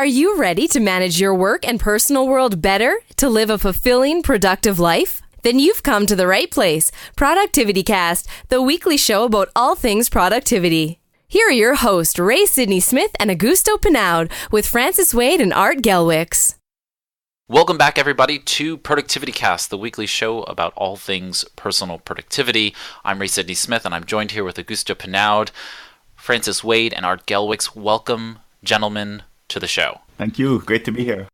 Are you ready to manage your work and personal world better to live a fulfilling, productive life? Then you've come to the right place. ProductivityCast, the weekly show about all things productivity. Here are your hosts, Ray Sidney Smith and Augusto Pinaud, with Francis Wade and Art Gelwicks. Welcome back, everybody, to ProductivityCast, the weekly show about all things personal productivity. I'm Ray Sidney Smith, and I'm joined here with Augusto Pinaud, Francis Wade, and Art Gelwicks. Welcome, gentlemen, to the show. Thank you. Great to be here.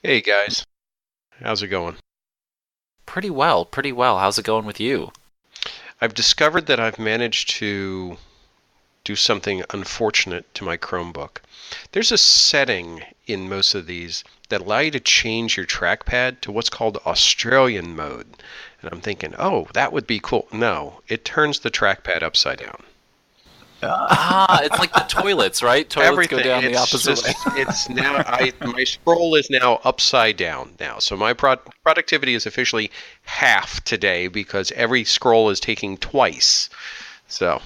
Hey, guys. How's it going? Pretty well. How's it going with you? I've discovered that I've managed to do something unfortunate to my Chromebook. There's a setting in most of these that allow you to change your trackpad to what's called Australian mode. And I'm thinking, oh, that would be cool. No, it turns the trackpad upside down. It's like the toilets, right? Toilets Everything. Go down the opposite way. It's now, my scroll is now upside down now. So my productivity is officially half today because every scroll is taking twice. So.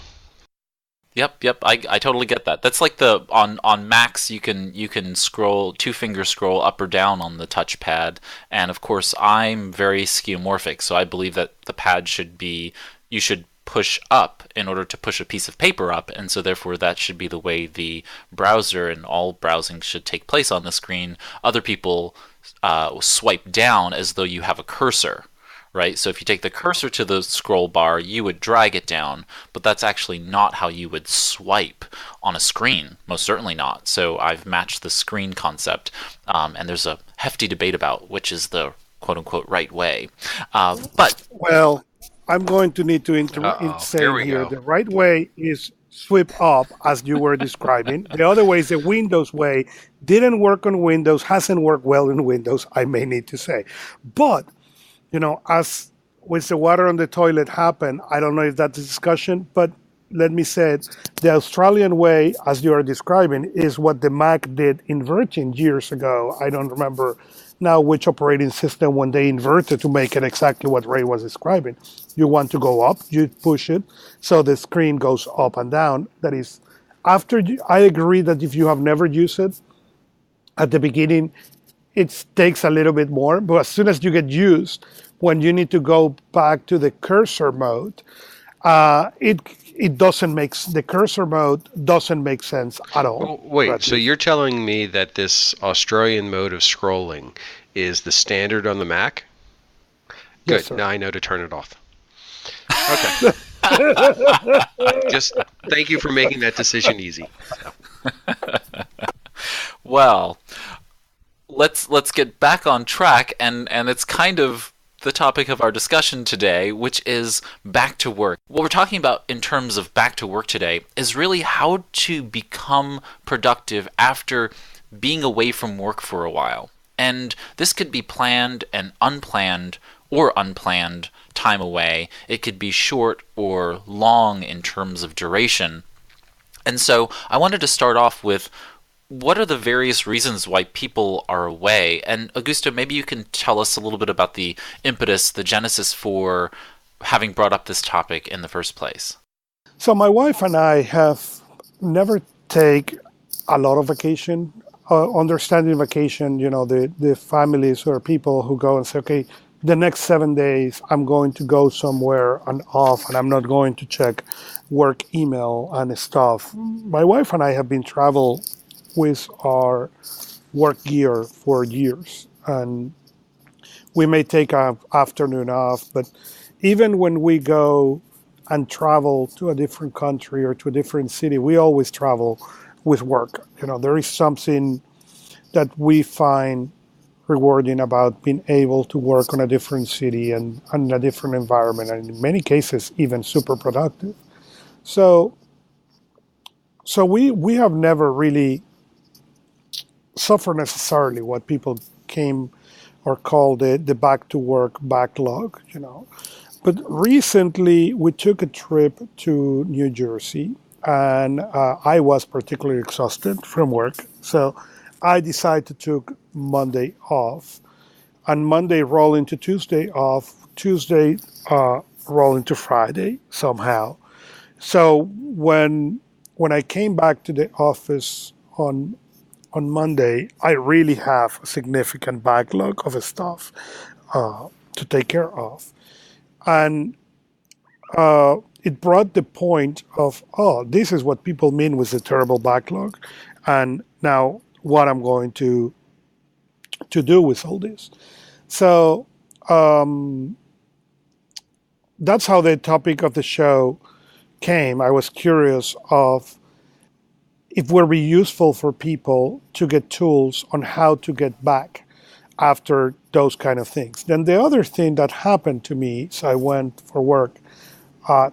Yep. I totally get that. That's like the on Macs you can scroll, two-finger scroll up or down on the touchpad, and of course I'm very skeuomorphic, so I believe that the pad you should push up in order to push a piece of paper up, and so therefore that should be the way the browser and all browsing should take place on the screen. Other people swipe down as though you have a cursor. Right? So if you take the cursor to the scroll bar, you would drag it down, but that's actually not how you would swipe on a screen. Most certainly not. So I've matched the screen concept, and there's a hefty debate about which is the quote-unquote right way. Well, I'm going to need to say here, the right way is sweep up, as you were describing. The other way is the Windows way. Didn't work on Windows, hasn't worked well in Windows, I may need to say. But as with the water on the toilet happened, I don't know if that's a discussion, but let me say it. The Australian way, as you are describing, is what the Mac did in Virgin years ago. I don't remember now which operating system when they inverted to make it exactly what Ray was describing. You want to go up, you push it, so the screen goes up and down. That is, I agree that if you have never used it, at the beginning, it takes a little bit more, but as soon as you get used, when you need to go back to the cursor mode, the cursor mode doesn't make sense at all. Wait, so you're telling me that this Australian mode of scrolling is the standard on the Mac? Good. Yes, now I know to turn it off. Okay. Just thank you for making that decision easy. Well, let's get back on track, and it's kind of the topic of our discussion today, which is back to work. What we're talking about in terms of back to work today is really how to become productive after being away from work for a while. And this could be planned and unplanned or unplanned time away. It could be short or long in terms of duration. And so I wanted to start off with, what are the various reasons why people are away? And Augusto, maybe you can tell us a little bit about the impetus, the genesis for having brought up this topic in the first place. So my wife and I have never take a lot of vacation. Understanding vacation, the families or people who go and say, okay, the next 7 days I'm going to go somewhere and off, and I'm not going to check work email and stuff. My wife and I have been travel with our work gear for years, and we may take an afternoon off, but even when we go and travel to a different country or to a different city, we always travel with work. There is something that we find rewarding about being able to work on a different city and a different environment, and in many cases even super productive. So we have never really suffer necessarily what people came or called the back to work backlog, But recently we took a trip to New Jersey, and I was particularly exhausted from work. So I decided to take Monday off, and Monday roll into Tuesday off, Tuesday roll into Friday somehow. So when I came back to the office on on Monday, I really have a significant backlog of stuff to take care of. And it brought the point of, oh, this is what people mean with a terrible backlog. And now what I'm going to do with all this. So that's how the topic of the show came. I was curious of if it would be useful for people to get tools on how to get back after those kind of things. Then the other thing that happened to me, so I went for work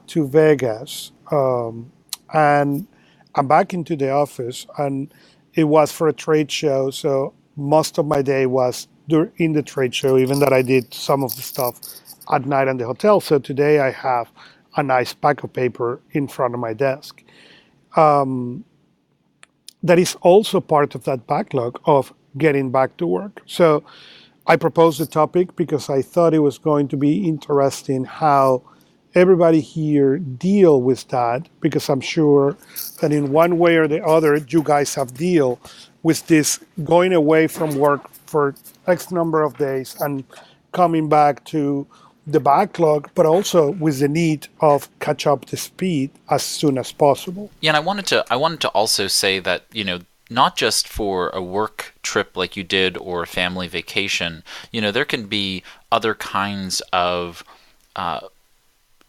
to Vegas, and I'm back into the office, and it was for a trade show, so most of my day was in the trade show, even that I did some of the stuff at night in the hotel. So today I have a nice pack of paper in front of my desk. That is also part of that backlog of getting back to work. So I proposed the topic because I thought it was going to be interesting how everybody here deal with that, because I'm sure that in one way or the other, you guys have deal with this going away from work for X number of days and coming back to the backlog, but also with the need of catch up to speed as soon as possible. Yeah, and I wanted to also say that, not just for a work trip like you did or a family vacation, there can be other kinds of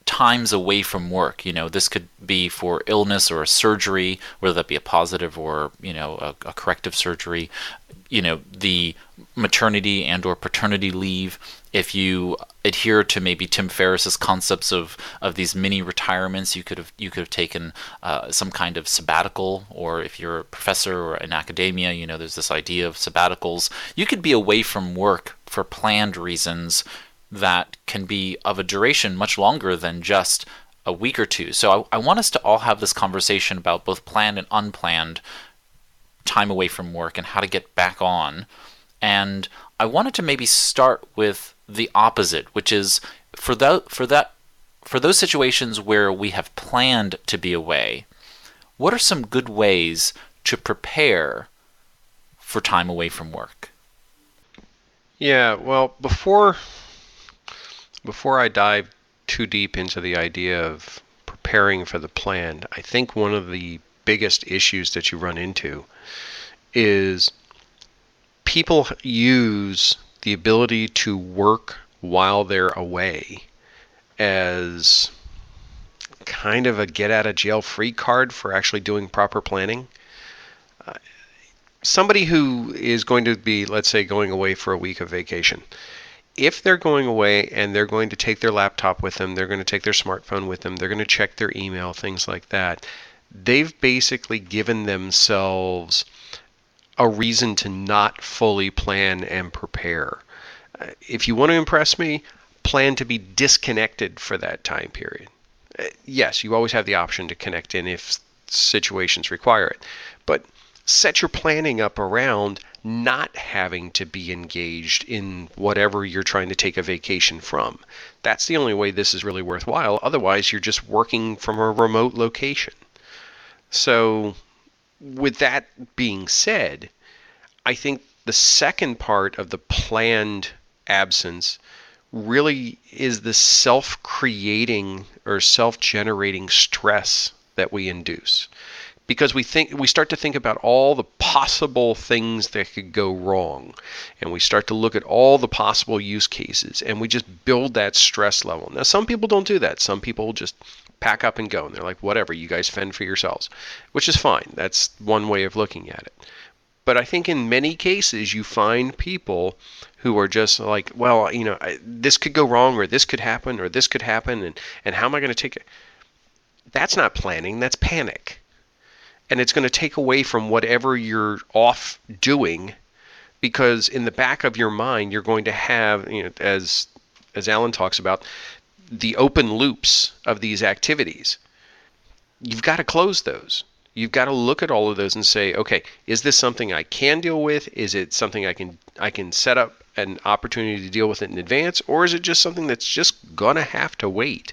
times away from work. This could be for illness or a surgery, whether that be a positive or, a corrective surgery. The maternity and or paternity leave. If you adhere to maybe Tim Ferriss's concepts of these mini retirements, you could have taken some kind of sabbatical, or if you're a professor or in academia, there's this idea of sabbaticals. You could be away from work for planned reasons that can be of a duration much longer than just a week or two. So I want us to all have this conversation about both planned and unplanned time away from work and how to get back on. And I wanted to maybe start with the opposite, which is for those situations where we have planned to be away, what are some good ways to prepare for time away from work? Yeah, well, before I dive too deep into the idea of preparing for the planned, I think one of the biggest issues that you run into is people use the ability to work while they're away as kind of a get out of jail free card for actually doing proper planning. Somebody who is going to be, let's say, going away for a week of vacation, if they're going away and they're going to take their laptop with them, they're going to take their smartphone with them, they're going to check their email, things like that, they've basically given themselves a reason to not fully plan and prepare. If you want to impress me, plan to be disconnected for that time period. Yes, you always have the option to connect in if situations require it, but set your planning up around not having to be engaged in whatever you're trying to take a vacation from. That's the only way this is really worthwhile. Otherwise, you're just working from a remote location. So with that being said, I think the second part of the planned absence really is the self-creating or self-generating stress that we induce. Because we start to think about all the possible things that could go wrong, and we start to look at all the possible use cases, and we just build that stress level. Now, some people don't do that. Some people just pack up and go, and they're like, whatever, you guys fend for yourselves, which is fine. That's one way of looking at it. But I think in many cases you find people who are just like, well, this could go wrong, or this could happen, and how am I going to take it? That's not planning, that's panic. And it's going to take away from whatever you're off doing, because in the back of your mind you're going to have, as Alan talks about, the open loops of these activities. You've got to close those. You've got to look at all of those and say, okay, is this something I can deal with? Is it something I can set up an opportunity to deal with it in advance, or is it just something that's just going to have to wait?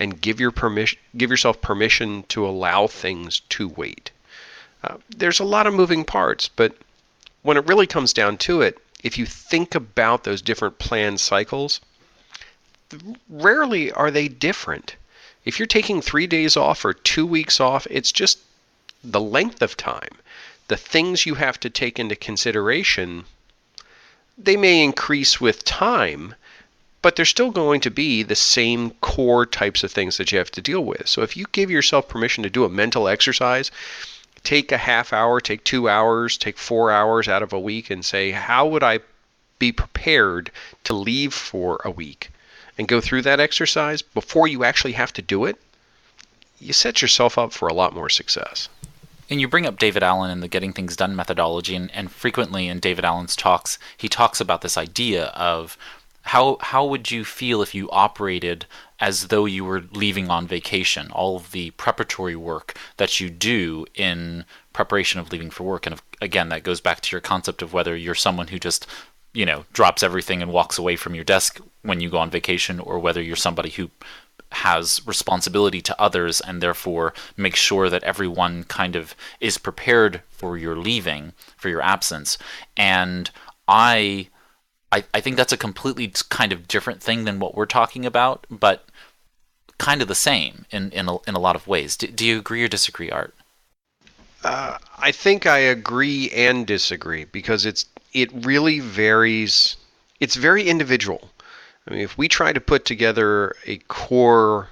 And give yourself permission to allow things to wait. There's a lot of moving parts, but when it really comes down to it, if you think about those different planned cycles, rarely are they different. If you're taking 3 days off or 2 weeks off, it's just the length of time. The things you have to take into consideration, they may increase with time, but they're still going to be the same core types of things that you have to deal with. So if you give yourself permission to do a mental exercise, take a half hour, take 2 hours, take 4 hours out of a week and say, how would I be prepared to leave for a week? And go through that exercise before you actually have to do it, you set yourself up for a lot more success. And you bring up David Allen and the Getting Things Done methodology, and frequently in David Allen's talks, he talks about this idea of how would you feel if you operated as though you were leaving on vacation, all of the preparatory work that you do in preparation of leaving for work. And again, that goes back to your concept of whether you're someone who just, drops everything and walks away from your desk when you go on vacation, or whether you're somebody who has responsibility to others and therefore makes sure that everyone kind of is prepared for your leaving, for your absence. And I think that's a completely kind of different thing than what we're talking about, but kind of the same in a lot of ways. Do you agree or disagree, Art? I think I agree and disagree, because it really varies. It's very individual. I mean, if we try to put together a core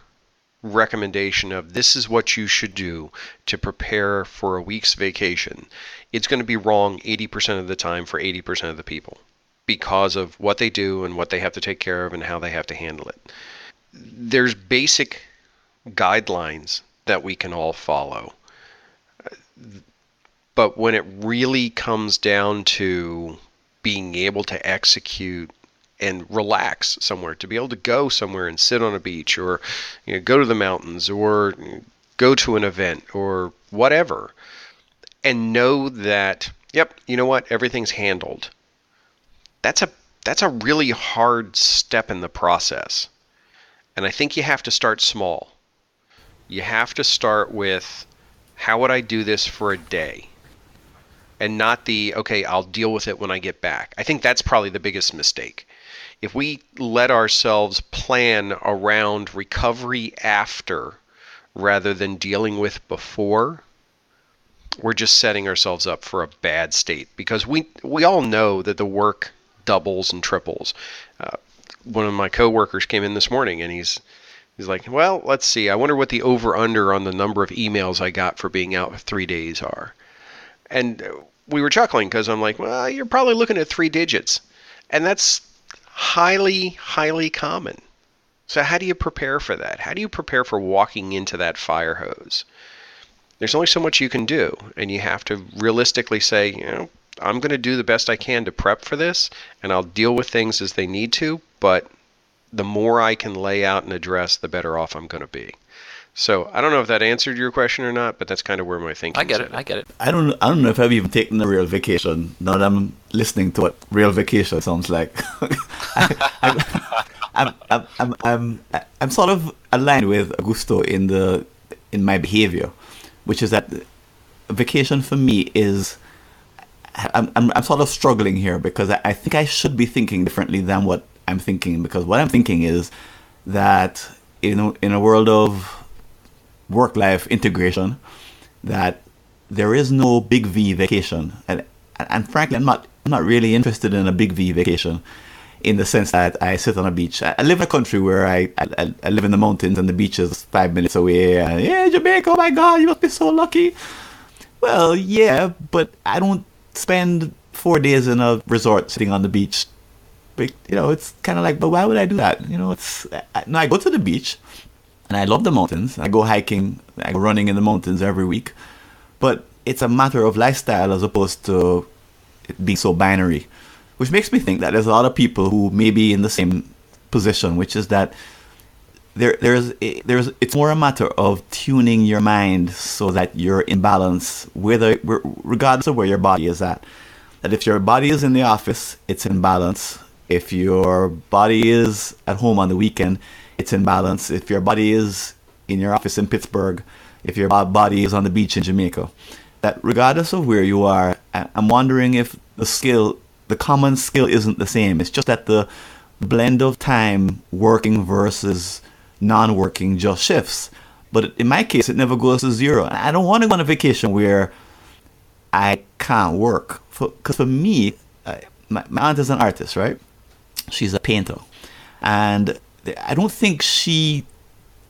recommendation of this is what you should do to prepare for a week's vacation, it's going to be wrong 80% of the time for 80% of the people, because of what they do and what they have to take care of and how they have to handle it. There's basic guidelines that we can all follow. But when it really comes down to being able to execute and relax somewhere, to be able to go somewhere and sit on a beach, or go to the mountains, or go to an event, or whatever, and know that, yep, you know what, everything's handled. That's a really hard step in the process. And I think you have to start small. You have to start with, how would I do this for a day? And not the, okay, I'll deal with it when I get back. I think that's probably the biggest mistake. If we let ourselves plan around recovery after rather than dealing with before, we're just setting ourselves up for a bad state, because we all know that the work doubles and triples. One of my coworkers came in this morning and he's like, well, let's see, I wonder what the over-under on the number of emails I got for being out 3 days are. And we were chuckling because I'm like, well, you're probably looking at 3 digits. And that's highly, highly common. So how do you prepare for that? How do you prepare for walking into that fire hose? There's only so much you can do, and you have to realistically say, I'm going to do the best I can to prep for this, and I'll deal with things as they need to, but the more I can lay out and address, the better off I'm going to be. So I don't know if that answered your question or not, but that's kind of where my thinking is. I get it. I don't know if I've even taken a real vacation. Now that I'm listening to what real vacation sounds like, I'm sort of aligned with Augusto in my behavior, which is that vacation for me is, I'm sort of struggling here, because I think I should be thinking differently than what I'm thinking, because what I'm thinking is that in a world of work-life integration, that there is no big V vacation, and frankly, I'm not really interested in a big V vacation, in the sense that I sit on a beach. I live in a country where I live in the mountains and the beach is 5 minutes away. And, yeah, Jamaica, oh my God, you must be so lucky. Well, yeah, but I don't spend 4 days in a resort sitting on the beach. But, it's kind of like, but why would I do that? I go to the beach. And I love the mountains. I go hiking, I go running in the mountains every week. But it's a matter of lifestyle as opposed to it being so binary. Which makes me think that there's a lot of people who may be in the same position, which is that it's more a matter of tuning your mind so that you're in balance, regardless of where your body is at. That if your body is in the office, it's in balance. If your body is at home on the weekend, it's in balance. If your body is in your office in Pittsburgh, if your body is on the beach in Jamaica, that regardless of where you are, I'm wondering if the common skill isn't the same. It's just that the blend of time working versus non-working just shifts. But in my case, it never goes to zero. And I don't want to go on a vacation where I can't work. Because for me, my aunt is an artist, right? She's a painter. And I don't think she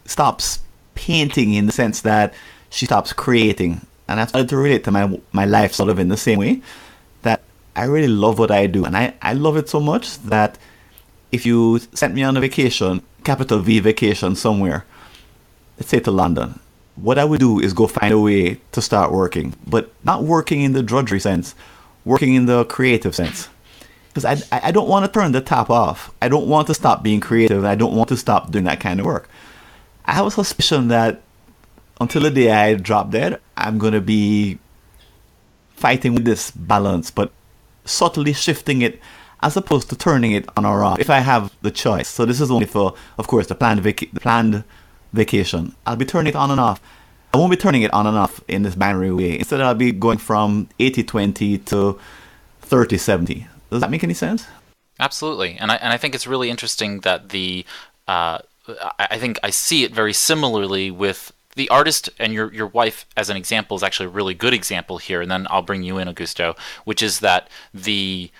stops painting in the sense that she stops creating. And I've started to relate to my life sort of in the same way, that I really love what I do. And I love it so much that if you sent me on a vacation, capital V vacation somewhere, let's say to London, what I would do is go find a way to start working, but not working in the drudgery sense, working in the creative sense. Because I don't want to turn the tap off. I don't want to stop being creative. I don't want to stop doing that kind of work. I have a suspicion that until the day I drop dead, I'm going to be fighting with this balance, but subtly shifting it as opposed to turning it on or off if I have the choice. So this is only for, of course, the planned vacation. I'll be turning it on and off. I won't be turning it on and off in this binary way. Instead, I'll be going from 80-20 to 30-70. Does that make any sense? Absolutely. And I think it's really interesting that I think I see it very similarly with the artist, and your wife as an example is actually a really good example here, and then I'll bring you in, Augusto, which is that the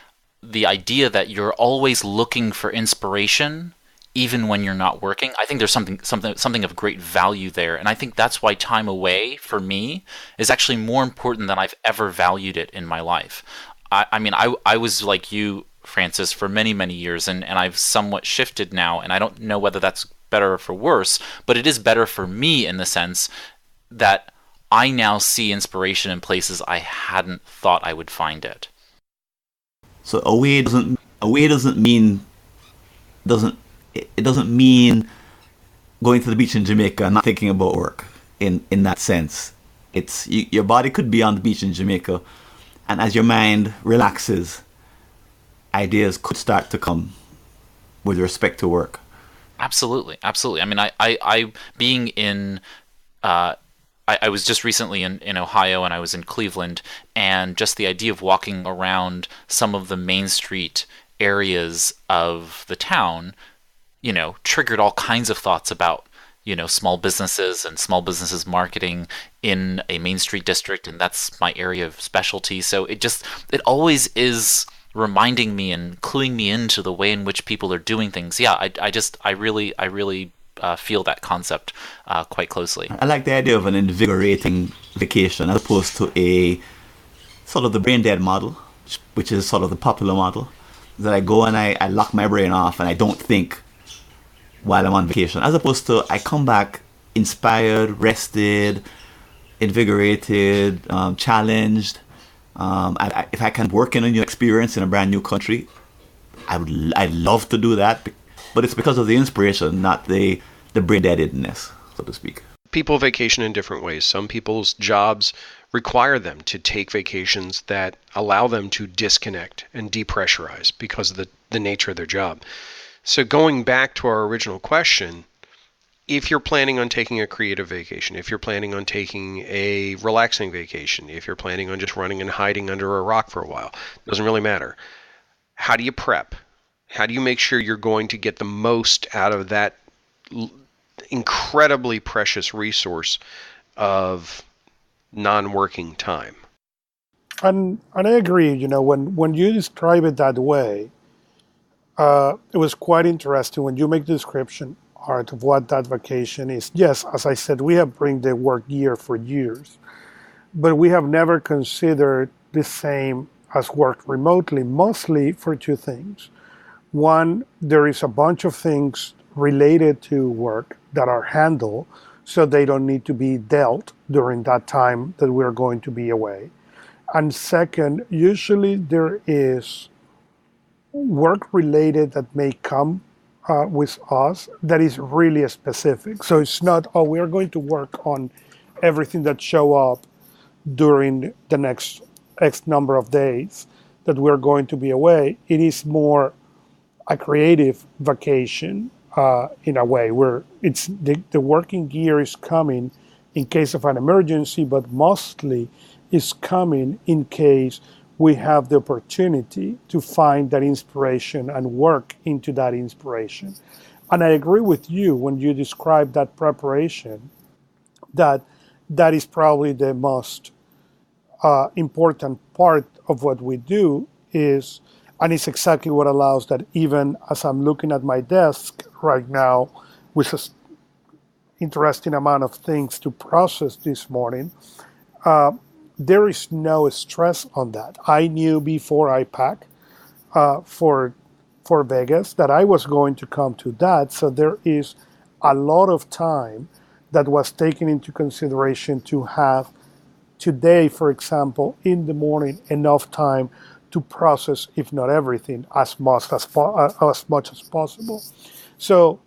idea that you're always looking for inspiration even when you're not working. I think there's something of great value there, and I think that's why time away for me is actually more important than I've ever valued it in my life. I was like you, Francis, for many, many years, and I've somewhat shifted now, and I don't know whether that's better or for worse, but it is better for me in the sense that I now see inspiration in places I hadn't thought I would find it. So away doesn't mean going to the beach in Jamaica and not thinking about work in that sense. It's your body could be on the beach in Jamaica, and as your mind relaxes, ideas could start to come with respect to work. Absolutely. I mean, I being in, I was just recently in Ohio, and I was in Cleveland, and just the idea of walking around some of the main street areas of the town, triggered all kinds of thoughts about, small businesses and small businesses marketing in a main street district, and that's my area of specialty. So it always is reminding me and cluing me into the way in which people are doing things. Yeah, I really feel that concept quite closely. I like the idea of an invigorating vacation as opposed to a sort of the brain dead model, which is sort of the popular model, that I go and I lock my brain off and I don't think while I'm on vacation, as opposed to I come back inspired, rested, invigorated, challenged. If I can work in a new experience in a brand new country, I'd love to do that, but it's because of the inspiration, not the brain deadedness, so to speak. People vacation in different ways. Some people's jobs require them to take vacations that allow them to disconnect and depressurize because of the nature of their job. So going back to our original question, if you're planning on taking a creative vacation, if you're planning on taking a relaxing vacation, if you're planning on just running and hiding under a rock for a while, doesn't really matter. How do you prep? How do you make sure you're going to get the most out of that incredibly precious resource of non-working time? And I agree, when you describe it that way, it was quite interesting when you make the description, Art, of what that vacation is. Yes, as I said, we have bring the work gear for years, but we have never considered the same as work remotely, mostly for two things. One, there is a bunch of things related to work that are handled, so they don't need to be dealt during that time that we're going to be away. And second, usually there is work related that may come with us that is really specific. So it's not, we're going to work on everything that show up during the next X number of days that we're going to be away. It is more a creative vacation in a way where it's the working gear is coming in case of an emergency, but mostly is coming in case we have the opportunity to find that inspiration and work into that inspiration. And I agree with you when you describe that preparation, that that is probably the most important part of what we do is, and it's exactly what allows that even as I'm looking at my desk right now with an interesting amount of things to process this morning, there is no stress on that. I knew before I packed for Vegas that I was going to come to that, so there is a lot of time that was taken into consideration to have today, for example, in the morning, enough time to process, if not everything, as much as possible. So,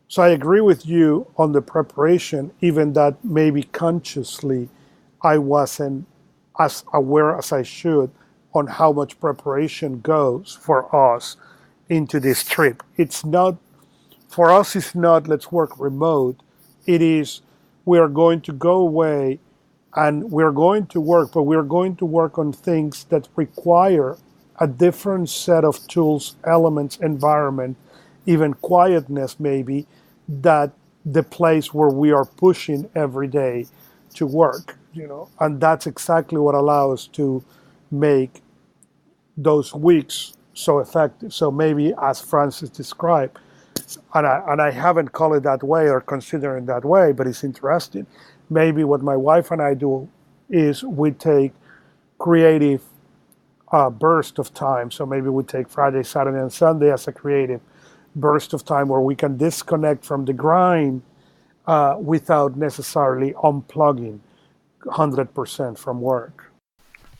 so I agree with you on the preparation, even that maybe consciously I wasn't as aware as I should on how much preparation goes for us into this trip. It's not, for us, it's not let's work remote. It is we are going to go away and we're going to work, but we're going to work on things that require a different set of tools, elements, environment, even quietness maybe, that the place where we are pushing every day to work, and that's exactly what allows us to make those weeks so effective. So maybe as Francis described, and I haven't called it that way or considered it that way, but it's interesting. Maybe what my wife and I do is we take creative burst of time. So maybe we take Friday, Saturday, and Sunday as a creative burst of time where we can disconnect from the grind without necessarily unplugging 100% from work.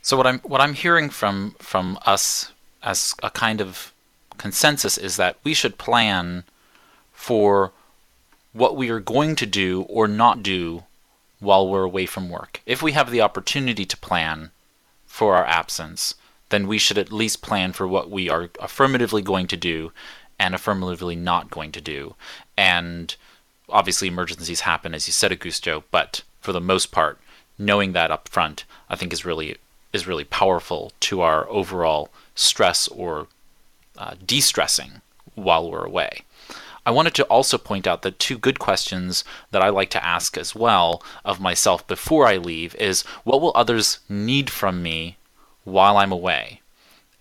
So what I'm hearing from us as a kind of consensus is that we should plan for what we are going to do or not do while we're away from work. If we have the opportunity to plan for our absence, then we should at least plan for what we are affirmatively going to do and affirmatively not going to do. And obviously emergencies happen, as you said, Augusto, but for the most part, knowing that up front, I think is really powerful to our overall stress or de-stressing while we're away. I wanted to also point out that two good questions that I like to ask as well of myself before I leave is, what will others need from me while I'm away?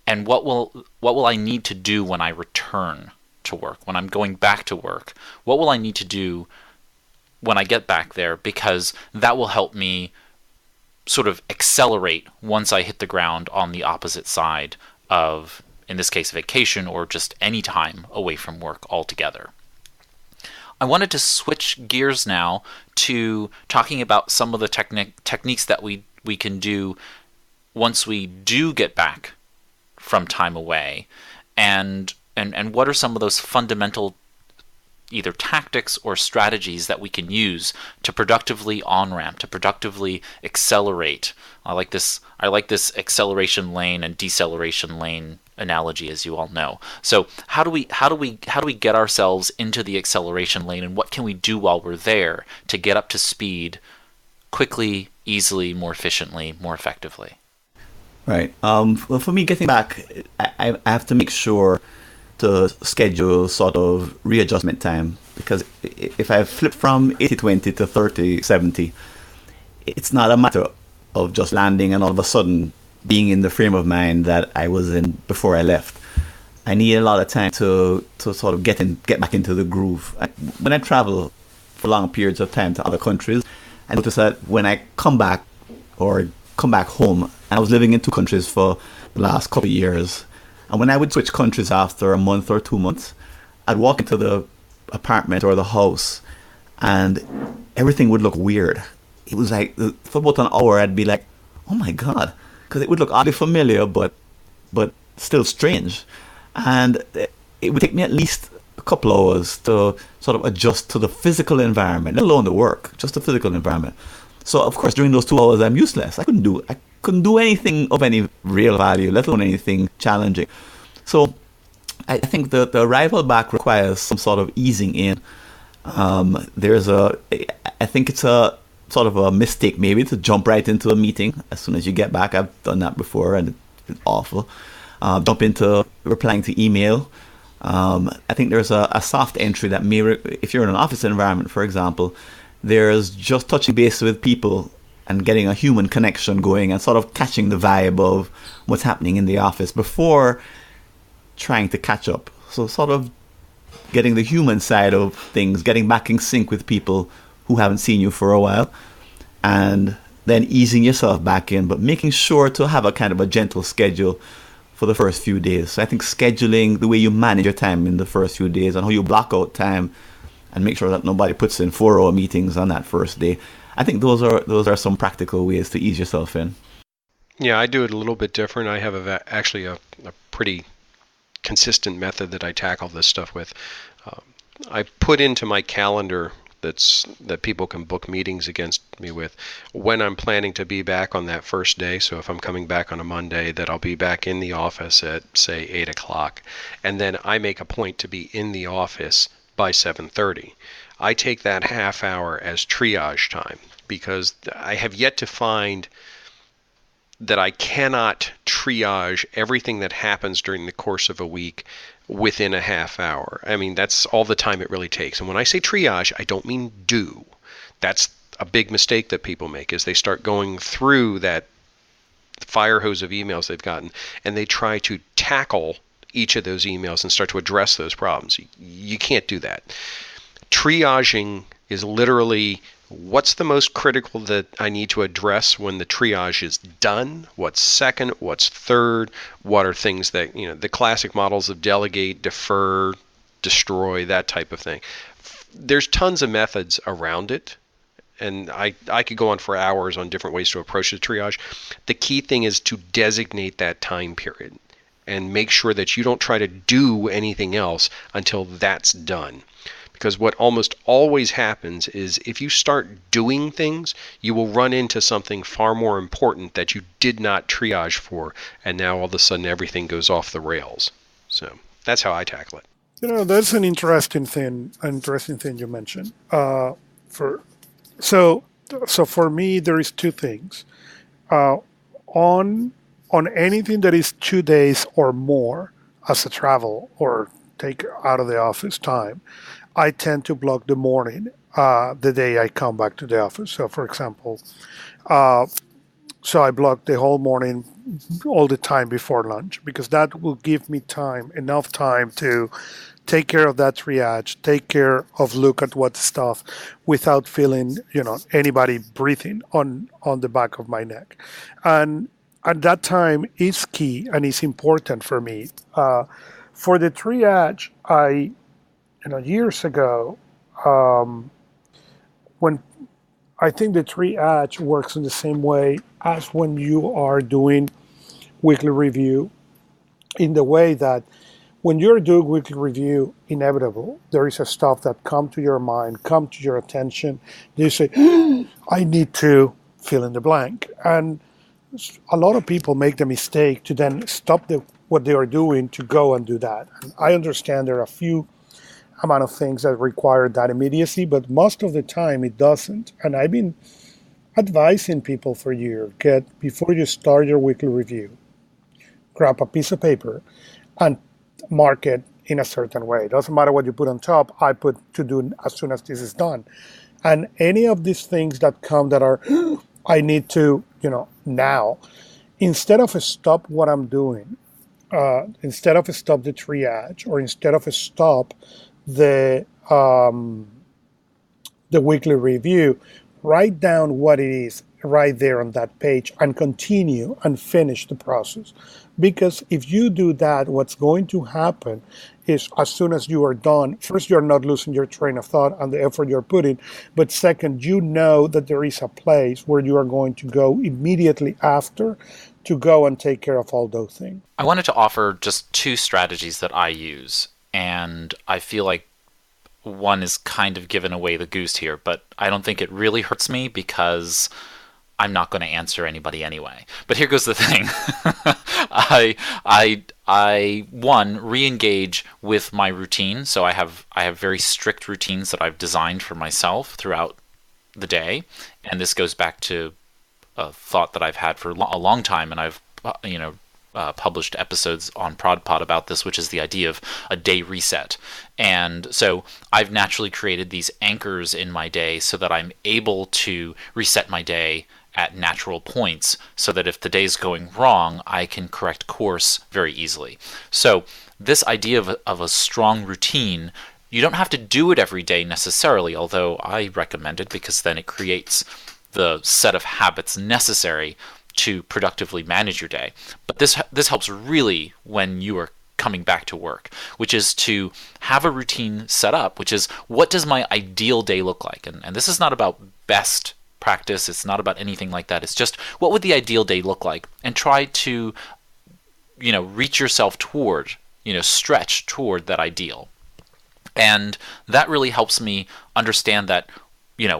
And what will I need to do when I return to work, when I'm going back to work? What will I need to do when I get back there? Because that will help me sort of accelerate once I hit the ground on the opposite side of, in this case, vacation or just any time away from work altogether. I wanted to switch gears now to talking about some of the techniques that we can do once we do get back from time away, and what are some of those fundamental either tactics or strategies that we can use to productively on-ramp, to productively accelerate. I like this acceleration lane and deceleration lane analogy, as you all know. So how do we get ourselves into the acceleration lane, and what can we do while we're there to get up to speed quickly, easily, more efficiently, more effectively? Right. Well, for me, getting back, I have to make sure to schedule sort of readjustment time, because if I flip from 80-20 to 30-70, it's not a matter of just landing and all of a sudden being in the frame of mind that I was in before I left. I need a lot of time to sort of get back into the groove. When I travel for long periods of time to other countries, I notice that when I come back home, and I was living in 2 countries for the last couple of years, and when I would switch countries after a month or 2 months, I'd walk into the apartment or the house and everything would look weird. It was like, for about an hour, I'd be like, oh my God, because it would look oddly familiar, but still strange. And it would take me at least a couple hours to sort of adjust to the physical environment, let alone the work, just the physical environment. So of course, during those 2 hours, I'm useless. I couldn't do anything of any real value, let alone anything challenging. So I think the arrival back requires some sort of easing in. I think it's a sort of a mistake maybe to jump right into a meeting as soon as you get back. I've done that before and it It's awful. Jump into replying to email. I think there's a soft entry that if you're in an office environment, for example, there's just touching base with people and getting a human connection going and sort of catching the vibe of what's happening in the office before trying to catch up. So sort of getting the human side of things, getting back in sync with people who haven't seen you for a while, and then easing yourself back in, but making sure to have a kind of a gentle schedule for the first few days. So I think scheduling the way you manage your time in the first few days and how you block out time and make sure that nobody puts in 4-hour meetings on that first day. I think those are some practical ways to ease yourself in. Yeah, I do it a little bit different. I have actually a pretty consistent method that I tackle this stuff with. I put into my calendar that people can book meetings against me with when I'm planning to be back on that first day. So if I'm coming back on a Monday, that I'll be back in the office at, say, 8 o'clock. And then I make a point to be in the office by 7:30. I take that half hour as triage time because I have yet to find that I cannot triage everything that happens during the course of a week within a half hour. I mean, that's all the time it really takes. And when I say triage, I don't mean do. That's a big mistake that people make, is they start going through that fire hose of emails they've gotten and they try to tackle each of those emails and start to address those problems. You can't do that. Triaging is literally, what's the most critical that I need to address when the triage is done? What's second? What's third? What are things that, the classic models of delegate, defer, destroy, that type of thing. There's tons of methods around it. And I could go on for hours on different ways to approach the triage. The key thing is to designate that time period and make sure that you don't try to do anything else until that's done. Because what almost always happens is if you start doing things, you will run into something far more important that you did not triage for, and now all of a sudden everything goes off the rails. So that's how I tackle it. That's an interesting thing you mentioned. So for me, there is two things. On anything that is 2 days or more as a travel or take out of the office time, I tend to block the morning, the day I come back to the office. So, for example, so I block the whole morning, all the time before lunch, because that will give me enough time to take care of that triage, take care of look at what stuff without feeling, anybody breathing on the back of my neck. And at that time is key and is important for me. For the triage, years ago, when I think the triage works in the same way as when you are doing weekly review, in the way that when you're doing weekly review, inevitable, there is a stuff that come to your mind, come to your attention. You say, I need to fill in the blank. And a lot of people make the mistake to then stop what they are doing to go and do that. And I understand there are a few amount of things that require that immediacy, but most of the time it doesn't. And I've been advising people for years, before you start your weekly review, grab a piece of paper and mark it in a certain way. It doesn't matter what you put on top. I put to do as soon as this is done. And any of these things that come that are, I need to, now, instead of stop what I'm doing, instead of stop the triage, or instead of stop the weekly review, write down what it is right there on that page and continue and finish the process. Because if you do that, what's going to happen is as soon as you are done, first, you're not losing your train of thought and the effort you're putting, but second, you know that there is a place where you are going to go immediately after to go and take care of all those things. I wanted to offer just two strategies that I use, and I feel like one is kind of giving away the goose here, but I don't think it really hurts me because I'm not going to answer anybody anyway. But here goes the thing. I re-engage with my routine. So I have very strict routines that I've designed for myself throughout the day. And this goes back to a thought that I've had for a long time, and I've published episodes on ProdPod about this, which is the idea of a day reset. And so I've naturally created these anchors in my day so that I'm able to reset my day at natural points, so that if the day's going wrong, I can correct course very easily. So this idea of a strong routine, you don't have to do it every day necessarily, although I recommend it because then it creates the set of habits necessary to productively manage your day. But this helps really when you are coming back to work, which is to have a routine set up, which is, what does my ideal day look like? And this is not about best practice. It's not about anything like that. It's just, what would the ideal day look like? And try to, reach yourself toward, stretch toward that ideal. And that really helps me understand that,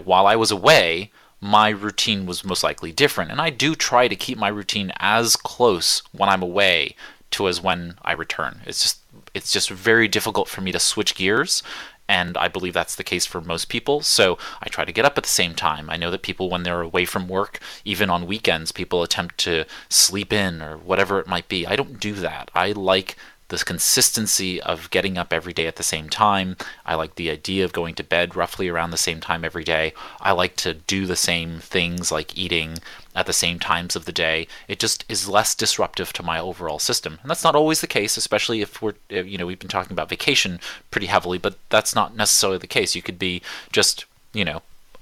while I was away, my routine was most likely different. And I do try to keep my routine as close when I'm away to as when I return. It's just very difficult for me to switch gears. And I believe that's the case for most people. So I try to get up at the same time. I know that people, when they're away from work, even on weekends, people attempt to sleep in or whatever it might be. I don't do that. I like the consistency of getting up every day at the same time. I like the idea of going to bed roughly around the same time every day. I like to do the same things, like eating at the same times of the day. It just is less disruptive to my overall system. And that's not always the case, especially if we've been talking about vacation pretty heavily, but that's not necessarily the case. You could be just,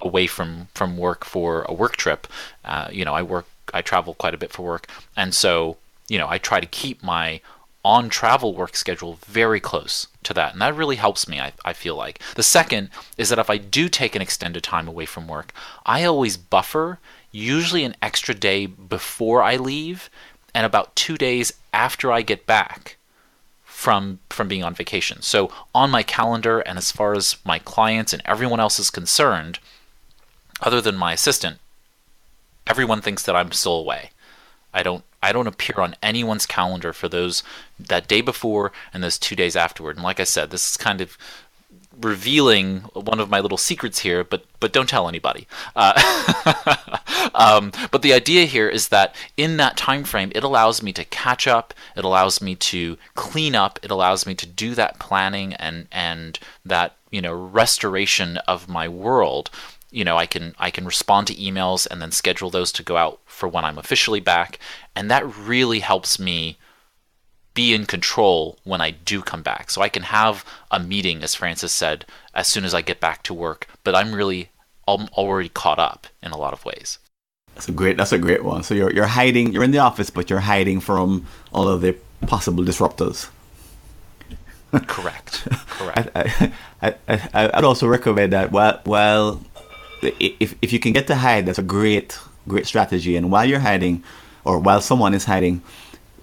away from work for a work trip. I travel quite a bit for work. And so, I try to keep my on travel work schedule very close to that, and that really helps me. I feel like the second is that if I do take an extended time away from work, I always buffer usually an extra day before I leave and about 2 days after I get back from being on vacation. So on my calendar, and as far as my clients and everyone else is concerned, other than my assistant, everyone thinks that I'm still away. I don't appear on anyone's calendar for that day before and those 2 days afterward. And like I said, this is kind of revealing one of my little secrets here, but don't tell anybody. But the idea here is that in that time frame, it allows me to catch up, it allows me to clean up, it allows me to do that planning and that restoration of my world. I can respond to emails and then schedule those to go out for when I'm officially back, and that really helps me be in control when I do come back. So I can have a meeting, as Francis said, as soon as I get back to work, but I'm already caught up in a lot of ways. That's a great one. So you're hiding, you're in the office, but you're hiding from all of the possible disruptors. Correct. I'd also recommend that if you can get to hide, that's a great strategy. And while you're hiding, or while someone is hiding,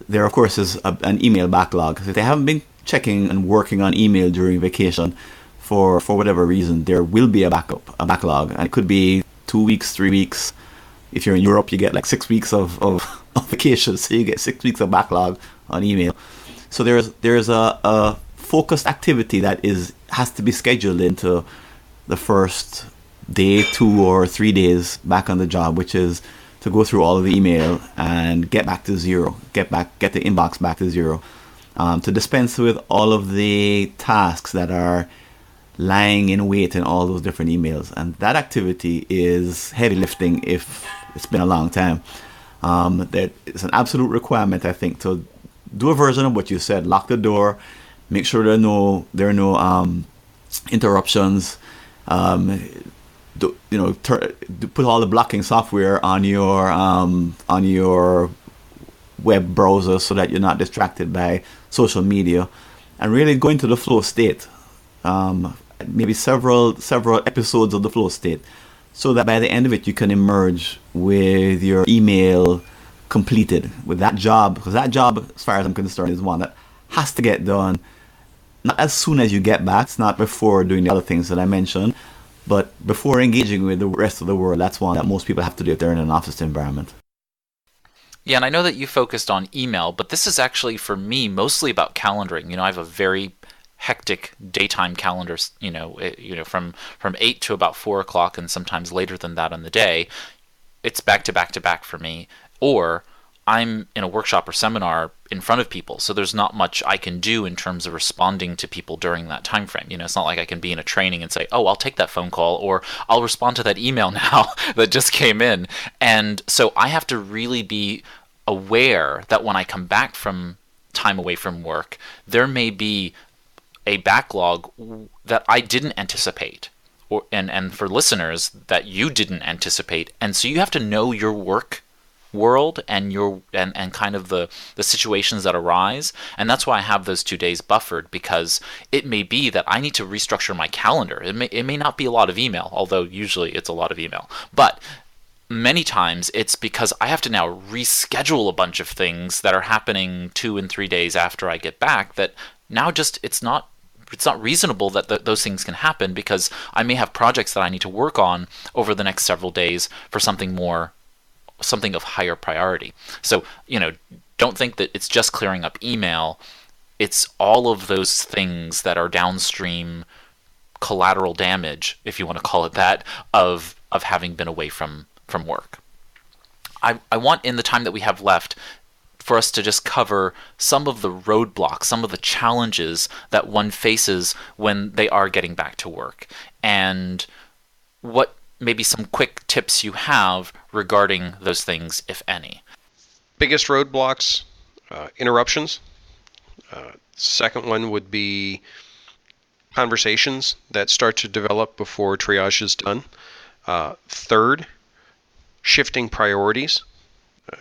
there of course is an email backlog. If they haven't been checking and working on email during vacation for whatever reason, there will be a backlog, and it could be 2 weeks, 3 weeks. If you're in Europe, you get like 6 weeks of vacation, so you get 6 weeks of backlog on email. So there's a focused activity that has to be scheduled into the first day, 2 or 3 days back on the job, which is to go through all of the email and get back to zero, get the inbox back to zero, to dispense with all of the tasks that are lying in wait in all those different emails. And that activity is heavy lifting if it's been a long time. That it's an absolute requirement, I think, to do a version of what you said. Lock the door, make sure there are no interruptions. Put all the blocking software on your web browser so that you're not distracted by social media, and really go into the flow state. Maybe several episodes of the flow state, so that by the end of it you can emerge with your email completed with that job, because that job, as far as I'm concerned, is one that has to get done not as soon as you get back. It's not before doing the other things that I mentioned, but before engaging with the rest of the world. That's one that most people have to do if they're in an office environment. Yeah, and I know that you focused on email, but this is actually, for me, mostly about calendaring. I have a very hectic daytime calendar, from 8 to about 4 o'clock, and sometimes later than that on the day. It's back to back to back for me. Or I'm in a workshop or seminar in front of people, so there's not much I can do in terms of responding to people during that time frame. It's not like I can be in a training and say, oh, I'll take that phone call, or I'll respond to that email now that just came in. And so I have to really be aware that when I come back from time away from work, there may be a backlog that I didn't anticipate, and for listeners that you didn't anticipate. And so you have to know your work world and kind of the situations that arise. And that's why I have those 2 days buffered, because it may be that I need to restructure my calendar. It may not be a lot of email, although usually it's a lot of email, but many times it's because I have to now reschedule a bunch of things that are happening 2 and 3 days after I get back, that now just it's not reasonable that those things can happen, because I may have projects that I need to work on over the next several days for something of higher priority. So, don't think that it's just clearing up email. It's all of those things that are downstream collateral damage, if you want to call it that, of having been away from work. I want, in the time that we have left, for us to just cover some of the roadblocks, some of the challenges that one faces when they are getting back to work, and what maybe some quick tips you have regarding those things, if any. Biggest roadblocks, interruptions. Second one would be conversations that start to develop before triage is done. Third, shifting priorities.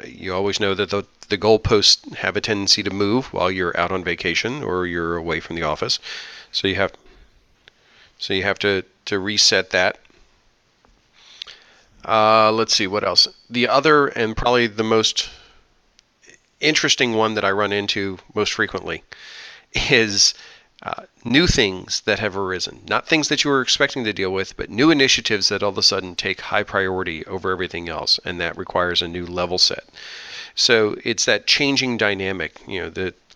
You always know that the goalposts have a tendency to move while you're out on vacation or you're away from the office. So you have to reset that. Let's see, what else? The other, and probably the most interesting one that I run into most frequently, is new things that have arisen. Not things that you were expecting to deal with, but new initiatives that all of a sudden take high priority over everything else, and that requires a new level set. So it's that changing dynamic.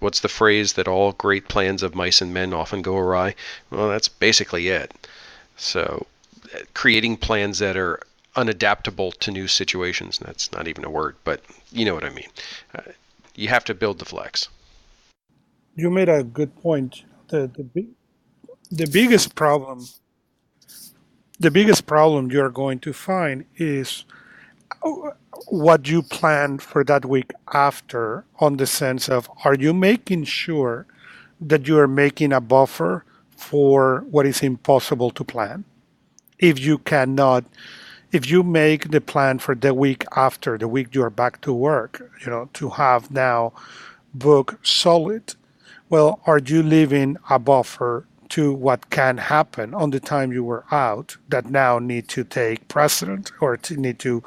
What's the phrase that all great plans of mice and men often go awry? Well, that's basically it. So creating plans that are unadaptable to new situations. That's not even a word, but you know what I mean. You have to build the flex. You made a good point. The biggest problem you're going to find is what you plan for that week after, on the sense of, are you making sure that you are making a buffer for what is impossible to plan? If you make the plan for the week after, the week you're back to work, to have now book solid, well, are you leaving a buffer to what can happen on the time you were out that now need to take precedent or need to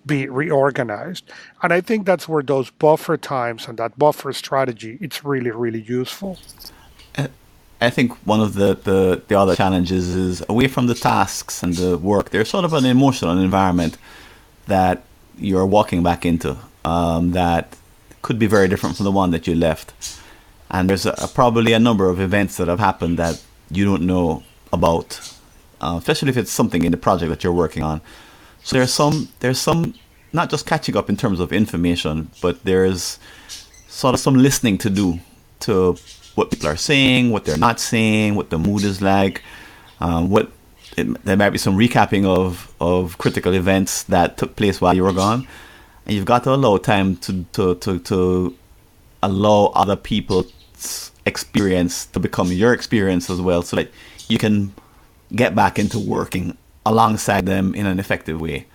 be reorganized? And I think that's where those buffer times and that buffer strategy, it's really, really useful. I think one of the other challenges is, away from the tasks and the work, there's sort of an emotional environment that you're walking back into that could be very different from the one that you left. And there's probably a number of events that have happened that you don't know about, especially if it's something in the project that you're working on. So there's some not just catching up in terms of information, but there's sort of some listening to do to what people are saying, what they're not saying, what the mood is like, there might be some recapping of critical events that took place while you were gone, and you've got to allow time to allow other people's experience to become your experience as well, so that you can get back into working alongside them in an effective way.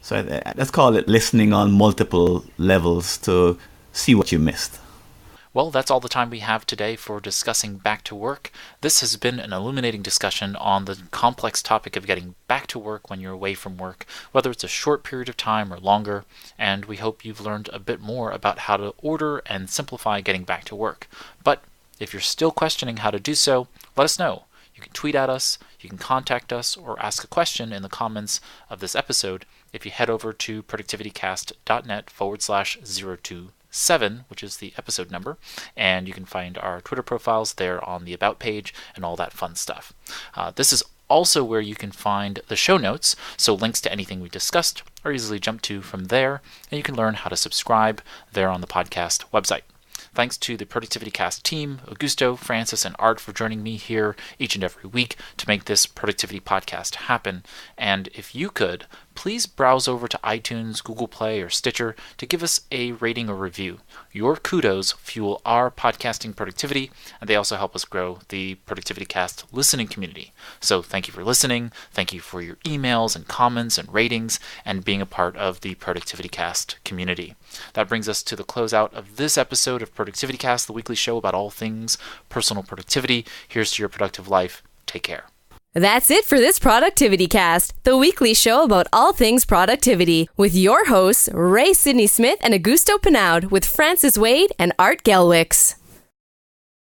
So let's call it listening on multiple levels to see what you missed. Well, that's all the time we have today for discussing back to work. This has been an illuminating discussion on the complex topic of getting back to work when you're away from work, whether it's a short period of time or longer, and we hope you've learned a bit more about how to order and simplify getting back to work. But if you're still questioning how to do so, let us know. You can tweet at us, you can contact us, or ask a question in the comments of this episode if you head over to productivitycast.net/027, which is the episode number, and you can find our Twitter profiles there on the About page and all that fun stuff. This is also where you can find the show notes, so links to anything we discussed are easily jumped to from there, and you can learn how to subscribe there on the podcast website. Thanks to the ProductivityCast team, Augusto, Francis, and Art for joining me here each and every week to make this Productivity Podcast happen. And if you could, please browse over to iTunes, Google Play, or Stitcher to give us a rating or review. Your kudos fuel our podcasting productivity, and they also help us grow the ProductivityCast listening community. So thank you for listening, thank you for your emails and comments and ratings, and being a part of the ProductivityCast community. That brings us to the closeout of this episode of ProductivityCast, the weekly show about all things personal productivity. Here's to your productive life. Take care. That's it for this Productivity Cast, the weekly show about all things productivity, with your hosts, Ray Sidney Smith and Augusto Pinaud, with Francis Wade and Art Gelwicks.